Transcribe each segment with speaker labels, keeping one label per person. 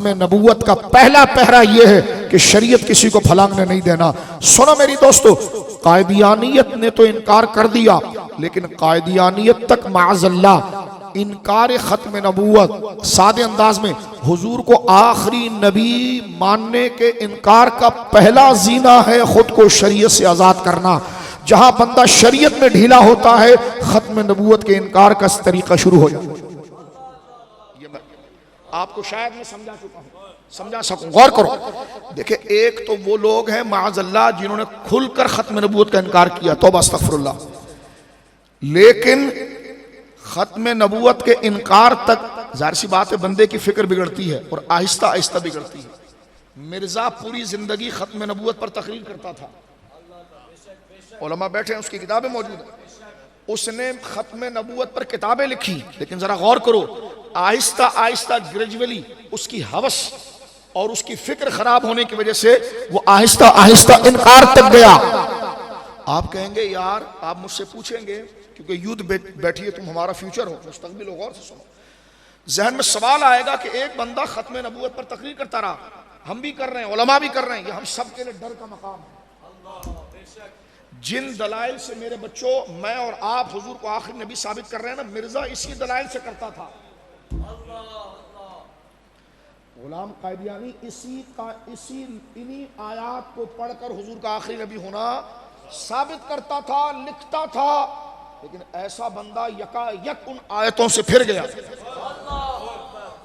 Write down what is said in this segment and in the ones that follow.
Speaker 1: ختم نبوت کا پہلا پہرا یہ ہے کہ شریعت کسی کو پھلانگنے نہیں دینا۔ سنو میری دوستو، قادیانیت نے تو انکار کر دیا، لیکن قادیانیت تک معاذ اللہ انکار ختم نبوت سادے انداز میں حضور کو آخری نبی ماننے کے انکار کا پہلا زینہ ہے خود کو شریعت سے آزاد کرنا۔ جہاں بندہ شریعت میں ڈھیلا ہوتا ہے، ختم نبوت کے انکار کا طریقہ شروع ہو جاتا ہے۔ آپ کو شاید میں سمجھا چکا ہوں، سمجھا سکوں، غور کرو۔ دیکھیں، ایک تو وہ لوگ ہیں معاذ اللہ جنہوں نے کھل کر ختم نبوت کا انکار کیا، توبہ استغفر اللہ، لیکن ختم نبوت کے انکار تک ظاہر سی بات ہے بندے کی فکر بگڑتی ہے اور آہستہ آہستہ بگڑتی ہے۔ مرزا پوری زندگی ختم نبوت پر تقریر کرتا تھا، علماء بیٹھے ہیں، اس کی کتابیں موجود ہیں، اس نے ختم نبوت پر کتابیں لکھی، لیکن ذرا غور کرو، آہستہ آہستہ گریجولی اس کی ہوس اور اس کی فکر خراب ہونے کی وجہ سے وہ آہستہ آہستہ انکار تک گیا۔ آپ کہیں گے یار، آپ مجھ سے پوچھیں گے کیونکہ یوتھ بیٹھی ہے، تم ہمارا فیوچر ہو، مستقبل ہو، غور سے سنو۔ ذہن میں سوال آئے گا کہ ایک بندہ ختم نبوت پر تقریر کرتا رہا، ہم بھی کر رہے ہیں، علماء بھی کر رہے ہیں، یہ ہم سب کے لیے ڈر کا مقام ہے۔ جن دلائل سے میرے بچوں میں اور آپ حضور کو آخری نبی ثابت کر رہے ہیں نا، مرزا اسی دلائل سے کرتا تھا۔ غلام قادیانی انہی آیات کو پڑھ کر حضور کا آخری نبی ہونا ثابت کرتا تھا، لکھتا تھا، لیکن ایسا بندہ یکا یک ان آیتوں سے پھر گیا۔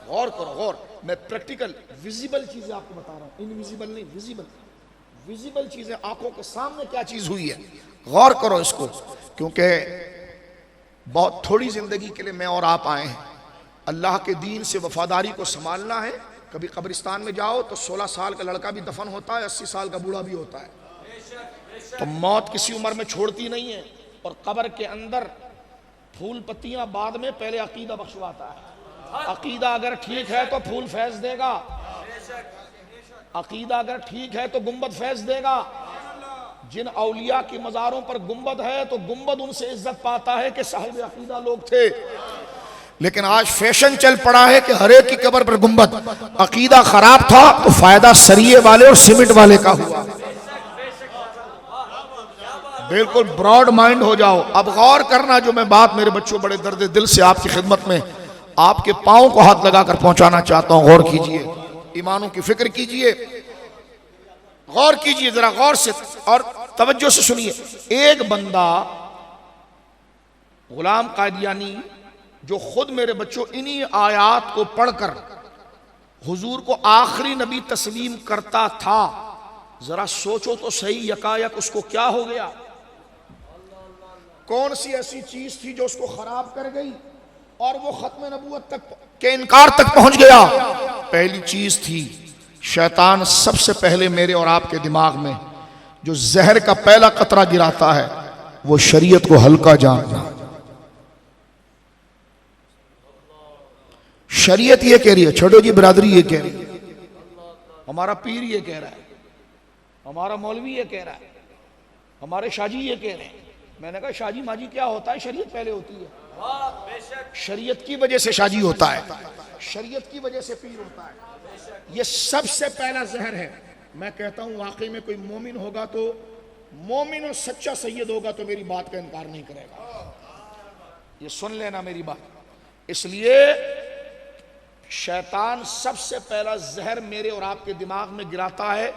Speaker 1: غور کرو، غور، میں پریکٹیکل ویزیبل چیزیں آپ کو بتا رہا ہوں، انویزیبل نہیں، ویزیبل چیزیں، آنکھوں کے سامنے کیا چیز ہوئی ہے، غور کرو اس کو، کیونکہ بہت تھوڑی زندگی کے لیے میں اور آپ آئے ہیں۔ اللہ کے دین سے وفاداری کو سنبھالنا ہے۔ کبھی قبرستان میں جاؤ تو 16 سال کا لڑکا بھی دفن ہوتا ہے، 80 سال کا بوڑھا بھی ہوتا ہے، تو موت کسی عمر میں چھوڑتی نہیں ہے، اور قبر کے اندر پھول پتیاں بعد میں، پہلے عقیدہ بخشواتا ہے۔ عقیدہ اگر ٹھیک ہے تو پھول فیض دے گا، عقیدہ اگر ٹھیک ہے تو گنبد فیض دے گا۔ جن اولیاء کی مزاروں پر گنبد ہے تو گنبد ان سے عزت پاتا ہے کہ صاحب عقیدہ لوگ تھے، لیکن آج فیشن چل پڑا ہے کہ ہر ایک کی قبر پر گنبد۔ عقیدہ خراب تھا تو فائدہ سریے والے اور سیمنٹ والے کا ہوا۔ بالکل براڈ مائنڈ ہو جاؤ۔ اب غور کرنا، جو میں بات میرے بچوں بڑے درد دل سے آپ کی خدمت میں آپ کے پاؤں کو ہاتھ لگا کر پہنچانا چاہتا ہوں، غور کیجئے، ایمانوں کی فکر کیجئے، غور کیجئے، ذرا غور سے اور توجہ سے سنیے۔ ایک بندہ غلام قادیانی جو خود میرے بچوں انہی آیات کو پڑھ کر حضور کو آخری نبی تسلیم کرتا تھا، ذرا سوچو تو صحیح، یکایک اس کو کیا ہو گیا؟ کون سی ایسی چیز تھی جو اس کو خراب کر گئی اور وہ ختم نبوت تک کے انکار تک پہنچ گیا؟ پہلی چیز تھی، شیطان سب سے پہلے میرے اور آپ کے دماغ میں جو زہر کا پہلا قطرہ گراتا ہے وہ شریعت کو ہلکا جاننا۔ شریعت یہ کہہ رہی ہے، چھوڑو جی برادری یہ کہہ رہی ہے، ہمارا پیر یہ کہہ رہا ہے، ہمارا مولوی یہ کہہ رہا ہے، ہمارے شاہ جی یہ کہہ رہے ہیں۔ میں نے کہا شاہ جی ماجی کیا ہوتا ہے؟ شریعت پہلے ہوتی ہے، شریعت کی وجہ سے شاہ جی ہوتا ہے، شریعت کی وجہ سے پیر ہوتا ہے۔ یہ سب سے پہلا زہر ہے۔ میں کہتا ہوں واقعی میں کوئی مومن ہوگا تو، مومن اور سچا سید ہوگا تو میری بات کا انکار نہیں کرے گا، یہ سن لینا میری بات۔ اس لیے شیطان سب سے پہلا زہر میرے اور آپ کے دماغ میں گراتا ہے،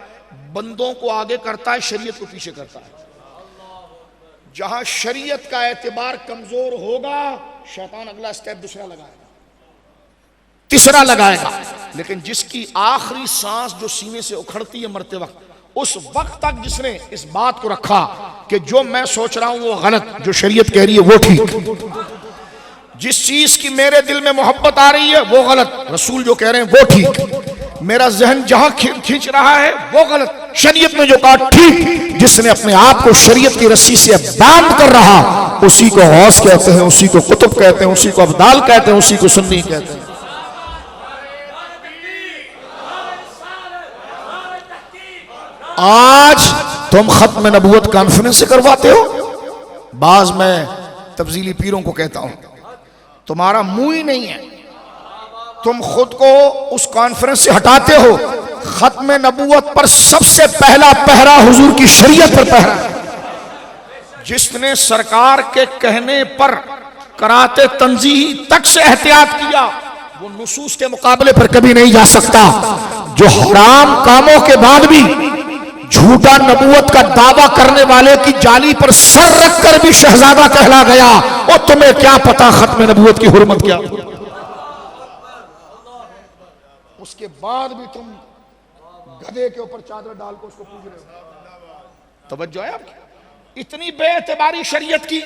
Speaker 1: بندوں کو آگے کرتا ہے، شریعت کو پیچھے کرتا ہے۔ جہاں شریعت کا اعتبار کمزور ہوگا، شیطان اگلا سٹیپ دوسرا لگائے گا، تیسرا لگائے گا، لیکن جس کی آخری سانس جو سینے سے اکھڑتی ہے مرتے وقت، اس وقت تک جس نے اس بات کو رکھا کہ جو میں سوچ رہا ہوں وہ غلط، جو شریعت کہہ رہی ہے وہ ٹھیک، جس چیز کی میرے دل میں محبت آ رہی ہے وہ غلط، رسول جو کہہ رہے ہیں وہ ٹھیک، میرا ذہن جہاں کھینچ رہا ہے وہ غلط، شریعت میں جو کہا ٹھیک۔ جس نے اپنے آپ کو شریعت کی رسی سے باندھ کر رہا، اسی کو غوث کہتے ہیں، اسی کو قطب کہتے ہیں، اسی کو ابدال کہتے ہیں، اسی کو سنی کہتے ہیں۔ آج تم ختم نبوت کانفرنس سے کرواتے ہو، بعض میں تفضیلی پیروں کو کہتا ہوں تمہارا منہ ہی نہیں ہے، تم خود کو اس کانفرنس سے ہٹاتے ہو. ختم نبوت پر سب سے پہلا پہرا حضور کی شریعت پر پہرا ہے. جس نے سرکار کے کہنے پر قرات تنزیہی تک سے احتیاط کیا وہ نصوص کے مقابلے پر کبھی نہیں جا سکتا. جو حرام کاموں کے بعد بھی جھوٹا نبوت کا دعویٰ کرنے والے کی جالی پر سر رکھ کر بھی شہزادہ کہلا گیا، اور تمہیں کیا پتا ختم نبوت کی حرمت کیا. اس کے بعد بھی تم گدھے کے اوپر چادر ڈال کو اس کو پوچھ رہے ہو. توجہ ہے آپ کی؟ اتنی بے اعتباری شریعت کی.